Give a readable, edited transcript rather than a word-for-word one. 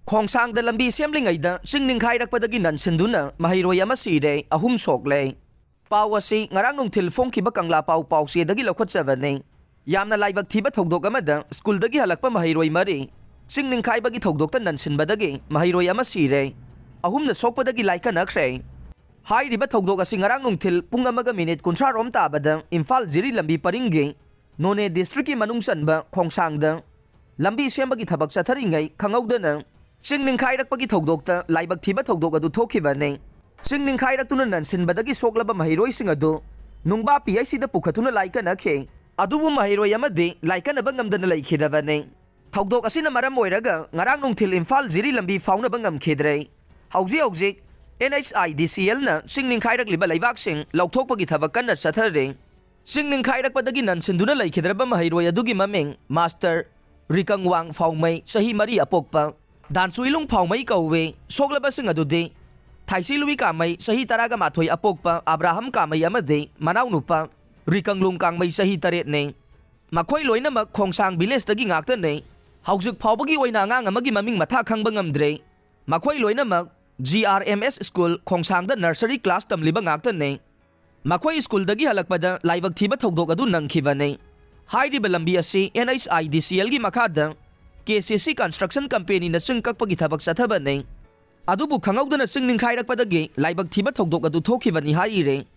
Khongsangda lambi semlingaida singninghairakpadagi nansinduna mahiroy ama sire ahum sokle. Pau asi ngarang nungthil phongkhiba kangla pau sedagi lokhotsabane. Yamna laibak thiba thogdok amada skuldagi halakpa mahiroy mari. Singningkhaibagi thogdokta nansinbadagi mahiroy ama sire. Ahumna sokpadagi laika nakhre. Hairiba thogdok asi ngarang nungthil pung amaga minute 30 rom tabada Imphal Ziri lambi paringge None district ki manungsanba Khongsangda lambi sembagi thabak satharingai khangawdana singningkhairakpagi thogdokta laibak thiba thogdok adu thokhibane singningkhairakuna nansinbadagi soklaba mahiroi sing adu nungba PIC da pukhatuna laika nakhe adubu mahiroi amade laika na bangamdana laikhidabane thogdok asina maram oiraga ngarang nungthil Imphal Ziri lambi fauna bangam khedre hauji NHIDCL na singningkhairak liba laibak sing lauthokpagi thabak kanna sathare singningkhairakpadagi nansinduna laikhidraba mahiroi adugi maming Master Rikangwang Faumai sahi mari apokpa Dansuilung Faumai kauwe soglaba sing adude Thaisilui kamai sahi taraga mathoi apokpa Abraham kamai amade manau nupa Rikanglung kangmai sahi taret ne makhoi loinamak Khongsang village dagi ngakta ne haujik phawbagi oina angang amagi maming matha khangba ngamdre makhoi loinamak GRMS school Khongsangda nursery class tamliba ngakta ne makhoi school dagi halakpada laibak thiba thogdok adu nangkhibane hairiba lambi asi NHIDCL gi makhada KCC construction company na singkakpagi thabak sathabane adubu khangawdana singningkhairakpadagi laibak thiba thogdok adu thokhibani haire